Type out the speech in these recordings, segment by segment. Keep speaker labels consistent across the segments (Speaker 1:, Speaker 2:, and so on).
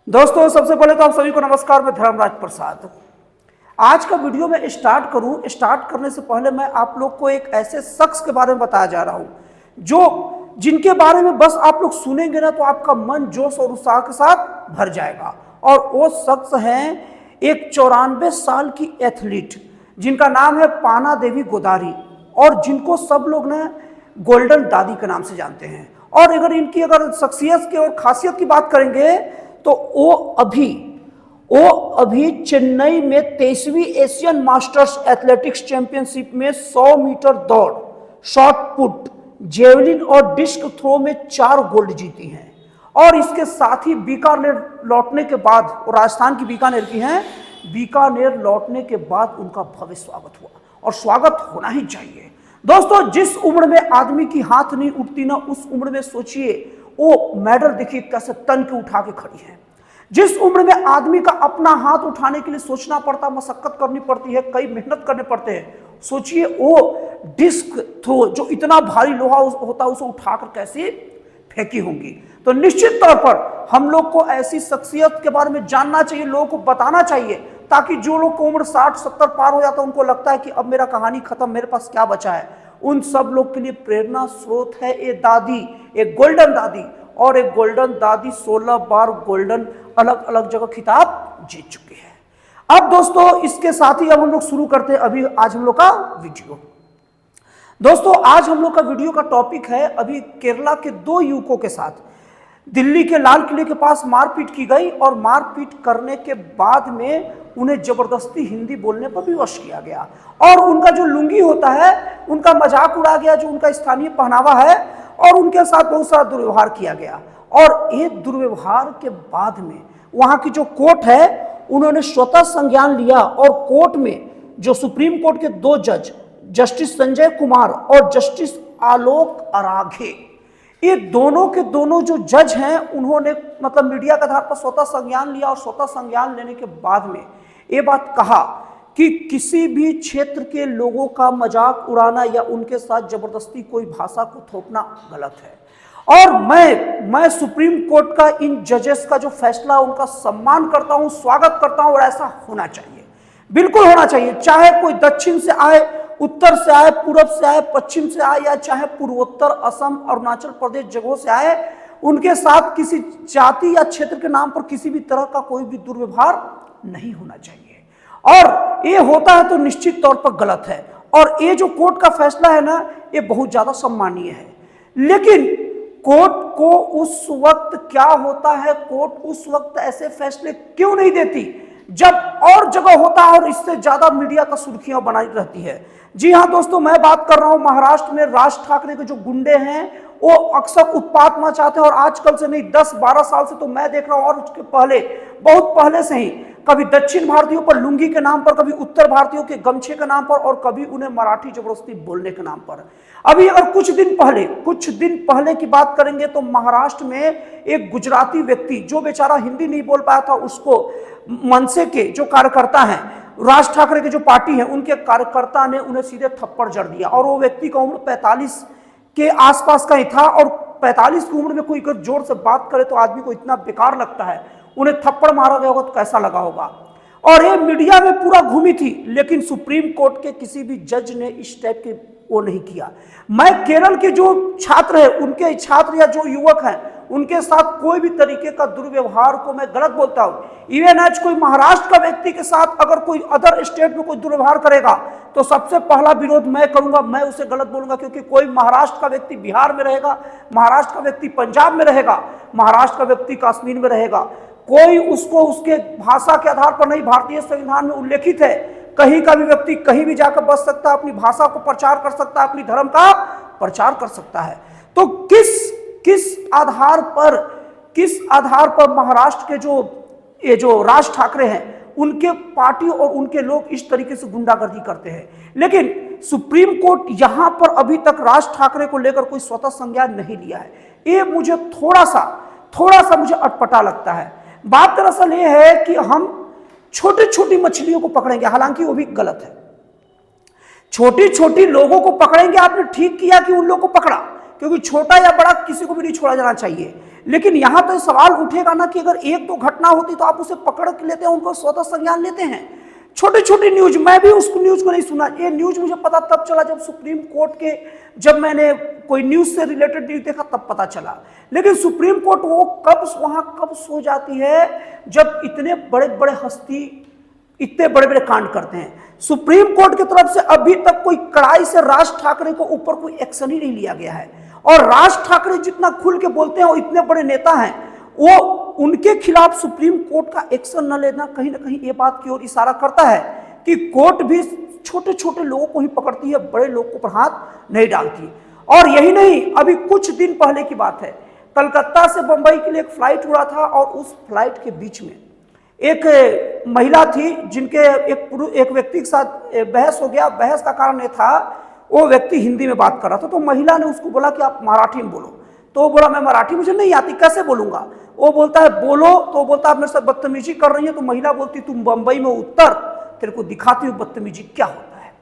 Speaker 1: दोस्तों सबसे पहले तो आप सभी को नमस्कार। मैं धर्मराज प्रसाद। आज का वीडियो मैं स्टार्ट करने से पहले मैं आप लोग को एक ऐसे शख्स के बारे में बताया जा रहा हूं जिनके बारे में बस आप लोग सुनेंगे ना तो आपका मन जोश और उत्साह के साथ भर जाएगा। और वो शख्स हैं एक 94 साल की एथलीट जिनका नाम है पाना देवी गोदारी, और जिनको सब लोग ना गोल्डन दादी के नाम से जानते हैं। और अगर शख्सियत की और खासियत की बात करेंगे तो वो अभी चेन्नई में 23वीं एशियन मास्टर्स एथलेटिक्स चैंपियनशिप में 100 मीटर दौड़, शॉट पुट, जेवलिन और डिस्क थ्रो में 4 गोल्ड जीती हैं। और इसके साथ ही बीकानेर लौटने के बाद, और राजस्थान की बीकानेर की हैं, बीकानेर लौटने के बाद उनका भव्य स्वागत हुआ, और स्वागत होना ही चाहिए। दोस्तों जिस उम्र में आदमी की हाथ नहीं उठती ना, उस उम्र में सोचिए वो मेडल देखिए कैसे तन के उठा के खड़ी है। जिस उम्र में आदमी का अपना हाथ उठाने के लिए सोचना पड़ता, मशक्कत करनी पड़ती है, कई मेहनत करने पड़ते हैं, सोचिए वो डिस्क थ्रो जो इतना भारी लोहा होता है उसे उठाकर कैसे फेंकी होंगी। तो निश्चित तौर पर हम लोग को ऐसी शख्सियत के बारे में जानना चाहिए, लोगों को बताना चाहिए, ताकि जो लोग को उम्र 60-70 पार हो जाता है उनको लगता है कि अब मेरा कहानी खत्म, मेरे पास क्या बचा है। उन सब लोग के लिए प्रेरणा स्रोत है ये दादी, एक गोल्डन दादी। और एक गोल्डन दादी 16 बार गोल्डन अलग अलग जगह खिताब जीत चुकी है। अब दोस्तों इसके साथ ही अब हम लोग शुरू करते हैं आज हम लोग का वीडियो। दोस्तों आज हम लोग का वीडियो का टॉपिक है, अभी केरला के 2 युवकों के साथ दिल्ली के लाल किले के पास मारपीट की गई, और मारपीट करने के बाद में उन्हें जबरदस्ती हिंदी बोलने पर विवश किया गया, और उनका जो लुंगी होता है उनका मजाक उड़ा गया, जो उनका स्थानीय पहनावा है, और उनके साथ बहुत सारा दुर्व्यवहार किया गया। और ये दुर्व्यवहार के बाद में वहां की जो कोर्ट है उन्होंने स्वतः संज्ञान लिया, और कोर्ट में जो सुप्रीम कोर्ट के 2 जज, जस्टिस संजय कुमार और जस्टिस आलोक अराघे, ये दोनों के दोनों जो जज हैं उन्होंने मीडिया के आधार पर स्वतः संज्ञान लिया, और स्वतः संज्ञान लेने के बाद में ये बात कहा कि किसी भी क्षेत्र के लोगों का मजाक उड़ाना या उनके साथ जबरदस्ती कोई भाषा को थोपना गलत है। और मैं सुप्रीम कोर्ट का इन जजेस का जो फैसला उनका सम्मान करता हूं, स्वागत करता हूं, और ऐसा होना चाहिए, बिल्कुल होना चाहिए। चाहे कोई दक्षिण से आए, उत्तर से आए, पूर्व से आए, पश्चिम से आए, या चाहे पूर्वोत्तर असम, अरुणाचल प्रदेश जगहों से आए, उनके साथ किसी जाति या क्षेत्र के नाम पर किसी भी तरह का कोई भी दुर्व्यवहार नहीं होना चाहिए। और ये होता है तो निश्चित तौर पर गलत है। और ये जो कोर्ट का फैसला है ना, ये बहुत ज्यादा सम्मानीय है। लेकिन कोर्ट को उस वक्त क्या होता है, कोर्ट उस वक्त ऐसे फैसले क्यों नहीं देती जब और जगह होता है और इससे ज्यादा मीडिया का सुर्खियां बनाई रहती है। जी हां दोस्तों, मैं बात कर रहा हूं महाराष्ट्र में राज ठाकरे के जो गुंडे हैं वो अक्सर उत्पात मचाते हैं, और आजकल से नहीं 10-12 साल से तो मैं देख रहा हूं, और उसके पहले बहुत पहले से ही कभी दक्षिण भारतीयों पर लुंगी के नाम पर, कभी उत्तर भारतीयों के गमछे के नाम पर, और कभी उन्हें मराठी जबरदस्ती बोलने के नाम पर। अभी अगर कुछ दिन पहले की बात करेंगे तो महाराष्ट्र में एक गुजराती व्यक्ति जो बेचारा हिंदी नहीं बोल पाया था, उसको मनसे के जो कार्यकर्ता हैं, राज ठाकरे की जो पार्टी है, उनके कार्यकर्ता ने उन्हें सीधे थप्पड़ जड़ दिया। और वो व्यक्ति का उम्र 45 के आसपास का ही था, और 45 की उम्र में कोई अगर जोर से बात करे तो आदमी को इतना बेकार लगता है। उन्हें थप्पड़ मारा गया होगा तो कैसा लगा होगा। और ये मीडिया में पूरा घूमी थी, लेकिन सुप्रीम कोर्ट के किसी भी जज ने इस टाइप के वो नहीं किया। मैं केरल के जो छात्र है, उनके छात्र या जो युवक हैं, उनके साथ कोई भी तरीके का दुर्व्यवहार को मैं गलत बोलता हूं। इवन आज कोई महाराष्ट्र का व्यक्ति के साथ अगर कोई अदर स्टेट में कोई दुर्व्यवहार करेगा तो सबसे पहला विरोध मैं करूंगा, मैं उसे गलत बोलूंगा, क्योंकि कोई महाराष्ट्र का व्यक्ति बिहार में रहेगा, महाराष्ट्र का व्यक्ति पंजाब में रहेगा, महाराष्ट्र का व्यक्ति कश्मीर में रहेगा, कोई उसको उसके भाषा के आधार पर नहीं, भारतीय संविधान में उल्लेखित है कहीं का भी व्यक्ति कहीं भी जाकर बस सकता है, अपनी भाषा को प्रचार कर सकता है, अपनी धर्म का प्रचार कर सकता है। तो किस आधार पर महाराष्ट्र के जो राज ठाकरे हैं, उनके पार्टी और उनके लोग इस तरीके से गुंडागर्दी करते हैं। लेकिन सुप्रीम कोर्ट यहां पर अभी तक राज ठाकरे को लेकर कोई स्वतः संज्ञान नहीं लिया है। ये मुझे थोड़ा सा मुझे अटपटा लगता है। बात दरअसल ये है कि हम छोटी छोटी मछलियों को पकड़ेंगे, हालांकि वो भी गलत है। छोटी छोटी लोगों को पकड़ेंगे, आपने ठीक किया कि उन लोगों को पकड़ा, क्योंकि छोटा या बड़ा किसी को भी नहीं छोड़ा जाना चाहिए। लेकिन यहां तो सवाल उठेगा ना कि अगर एक दो घटना होती तो आप उसे पकड़ के लेते हैं, उनको स्वतः संज्ञान लेते हैं। छोटी छोटी न्यूज, मैं भी उस न्यूज को नहीं सुना, ये न्यूज मुझे पता तब चला जब सुप्रीम कोर्ट के, जब मैंने कोई न्यूज से रिलेटेड न्यूज देखा तब पता चला। लेकिन सुप्रीम कोर्ट वो वहां कब सो जाती है जब इतने बड़े बड़े हस्ती इतने बड़े बड़े कांड करते हैं। सुप्रीम कोर्ट की तरफ से अभी तक कोई कड़ाई से राज ठाकरे को ऊपर कोई एक्शन ही नहीं लिया गया है। और राज ठाकरे जितना खुल के बोलते हैं, वो इतने बड़े नेता हैं, वो उनके खिलाफ सुप्रीम कोर्ट का एक्शन न लेना कहीं ना कहीं ये बात की ओर इशारा करता है कि कोर्ट भी छोटे छोटे लोगों को ही पकड़ती है, बड़े लोगों पर हाथ नहीं डालती। और यही नहीं, अभी कुछ दिन पहले की बात है, कलकत्ता से बंबई के लिए एक फ्लाइट उड़ा था और उस फ्लाइट के बीच में एक महिला थी जिनके एक व्यक्ति के साथ बहस हो गया। बहस का कारण ये था, वो व्यक्ति हिंदी में बात कर रहा था, तो महिला ने उसको बोला कि आप मराठी में बोलो। तो वो बोला मैं मराठी मुझे नहीं आती, कैसे बोलूंगा। वो बोलता है बोलो, तो बोलता है आप मेरे साथ बदतमीजी कर रही है। तो महिला बोलती तुम बंबई में उतर, तेरे को दिखाती हूँ बदतमीजी क्या होता है।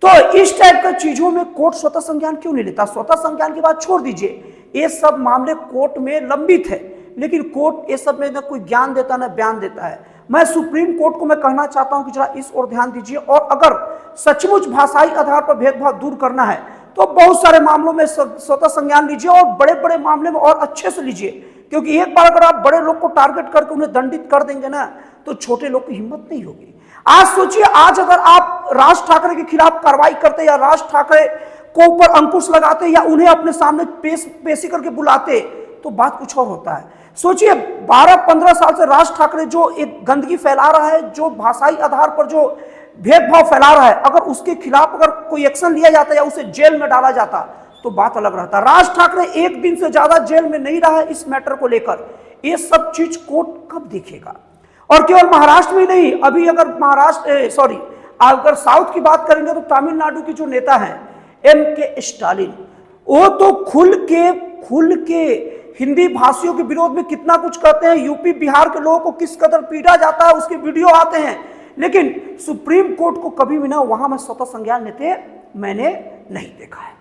Speaker 1: तो इस टाइप का चीजों में कोर्ट स्वतः संज्ञान क्यों नहीं लेता। स्वतः संज्ञान की बात छोड़ दीजिए, ये सब मामले कोर्ट में लंबित है, लेकिन कोर्ट ये सब में न कोई ज्ञान देता न बयान देता है। मैं सुप्रीम कोर्ट को मैं कहना चाहता हूं कि जरा इस ओर ध्यान दीजिए, और अगर सचमुच भाषाई आधार पर भेदभाव दूर करना है तो बहुत सारे मामलों में स्वतः संज्ञान लीजिए, और बड़े बड़े मामले में और अच्छे से लीजिए। क्योंकि एक बार अगर आप बड़े लोग को टारगेट करके उन्हें दंडित कर देंगे ना, तो छोटे लोग की हिम्मत नहीं होगी। आज सोचिए, आज अगर आप राज ठाकरे के खिलाफ कार्रवाई करते या राज ठाकरे को ऊपर अंकुश लगाते या उन्हें अपने सामने पेशी करके बुलाते तो बात कुछ और होता है। सोचिए 12-15 साल से राज ठाकरे जो एक गंदगी फैला रहा है, जो भाषाई आधार पर जो भेदभाव फैला रहा है, अगर उसके खिलाफ अगर कोई एक्शन लिया जाता या उसे जेल में डाला जाता तो बात अलग रहता। राज ठाकरे एक दिन से ज्यादा जेल में नहीं रहा है इस मैटर को लेकर। ये सब चीज कोर्ट कब देखेगा। और केवल महाराष्ट्र में नहीं, अभी अगर अगर साउथ की बात करेंगे तो तमिलनाडु की जो नेता है MK स्टालिन, वो तो खुल के हिंदी भाषियों के विरोध में कितना कुछ करते हैं। यूपी बिहार के लोगों को किस कदर पीटा जाता है उसके वीडियो आते हैं, लेकिन सुप्रीम कोर्ट को कभी भी ना वहां में स्वतः संज्ञान लेते मैंने नहीं देखा है,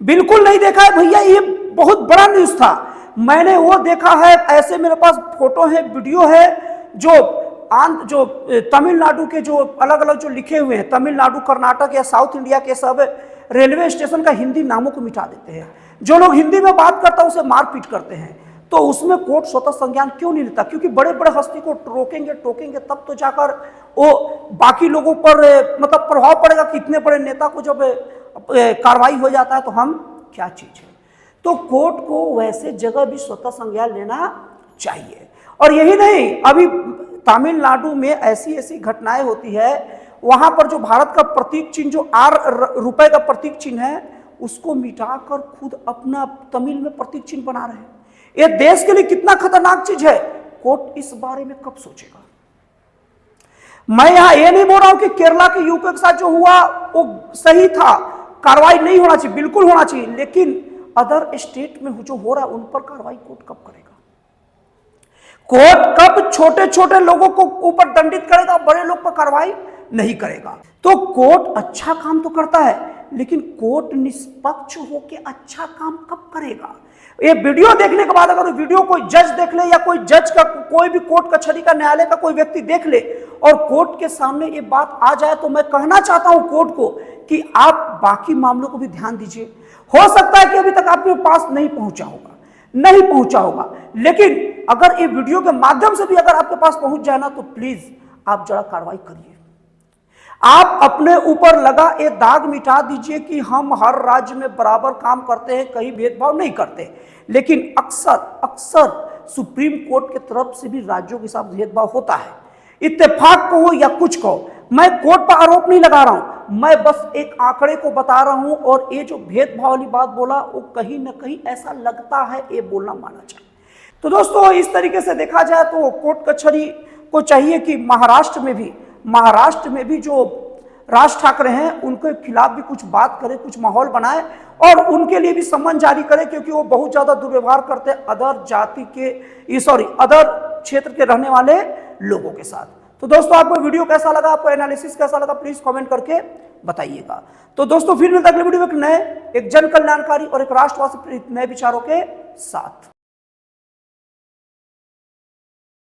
Speaker 1: बिल्कुल नहीं देखा है भैया। ये बहुत बड़ा न्यूज था, मैंने वो देखा है। ऐसे मेरे पास फोटो है, वीडियो है, जो तमिलनाडु के जो अलग अलग जो लिखे हुए हैं, तमिलनाडु, कर्नाटक या साउथ इंडिया के सब रेलवे स्टेशन का हिंदी नामों को मिटा देते हैं। जो लोग हिंदी में बात करता है उसे मारपीट करते हैं। तो उसमें कोर्ट स्वतः संज्ञान क्यों नहीं लेता। क्योंकि बड़े बड़े हस्ती को टोकेंगे तब तो जाकर वो बाकी लोगों पर मतलब प्रभाव पड़ेगा कि इतने बड़े नेता को जब कार्रवाई हो जाता है तो हम क्या चीज है। तो कोर्ट को वैसे जगह भी स्वतः संज्ञान लेना चाहिए। और यही नहीं, अभी तमिलनाडु में ऐसी घटनाएं होती है, वहां पर जो भारत का प्रतीक चिन्ह जो रुपए का प्रतीक चिन्ह है उसको मिटाकर खुद अपना तमिल में प्रतीक चिन्ह बना रहे हैं। ये देश के लिए कितना खतरनाक चीज है। कोर्ट इस बारे में कब सोचेगा। मैं यहां ये नहीं बोल रहा हूं कि केरला के यूपी के साथ जो हुआ वो सही था, कार्रवाई नहीं होना चाहिए, बिल्कुल होना चाहिए, लेकिन अदर स्टेट में जो हो रहा है उन पर कार्रवाई कोर्ट कब करेगा। कोर्ट कब छोटे छोटे लोगों को ऊपर दंडित करेगा, बड़े लोग पर कार्रवाई नहीं करेगा। तो कोर्ट अच्छा काम तो करता है, लेकिन कोर्ट निष्पक्ष होकर अच्छा काम कब करेगा। ये वीडियो देखने के बाद अगर वीडियो कोई जज देख ले या कोई जज का कोई भी कोर्ट कचहरी का न्यायालय का कोई व्यक्ति देख ले और कोर्ट के सामने ये बात आ जाए, तो मैं कहना चाहता हूं कोर्ट को कि आप बाकी मामलों को भी ध्यान दीजिए। हो सकता है कि अभी तक आपके पास नहीं पहुंचा होगा, लेकिन अगर ये वीडियो के माध्यम से भी अगर आपके पास पहुंच जाए ना, तो प्लीज आप जरा कार्रवाई करिए। आप अपने ऊपर लगा ये दाग मिटा दीजिए कि हम हर राज्य में बराबर काम करते हैं, कहीं भेदभाव नहीं करते, लेकिन अक्सर सुप्रीम कोर्ट की तरफ से भी राज्यों के साथ भेदभाव होता है। इत्तेफाक कहो या कुछ कहो, मैं कोर्ट पर आरोप नहीं लगा रहा हूं, मैं बस एक आंकड़े को बता रहा हूं। और ये जो भेदभाव वाली बात बोला वो कहीं ना कहीं ऐसा लगता है, ये बोलना माना चाहिए। तो दोस्तों, इस तरीके से देखा जाए तो कोर्ट कचहरी को चाहिए कि महाराष्ट्र में भी जो राज ठाकरे हैं उनके खिलाफ भी कुछ बात करे, कुछ माहौल बनाए और उनके लिए भी सम्मन जारी करे, क्योंकि वो बहुत ज्यादा दुर्व्यवहार करते हैं अदर क्षेत्र के रहने वाले लोगों के साथ। तो दोस्तों, आपको वीडियो कैसा लगा, आपको एनालिसिस कैसा लगा, प्लीज कमेंट करके बताइएगा। तो दोस्तों फिर मिलता है अगले वीडियो में एक नए, एक जन कल्याणकारी और एक राष्ट्रवाद से प्रेरित नए विचारों के साथ।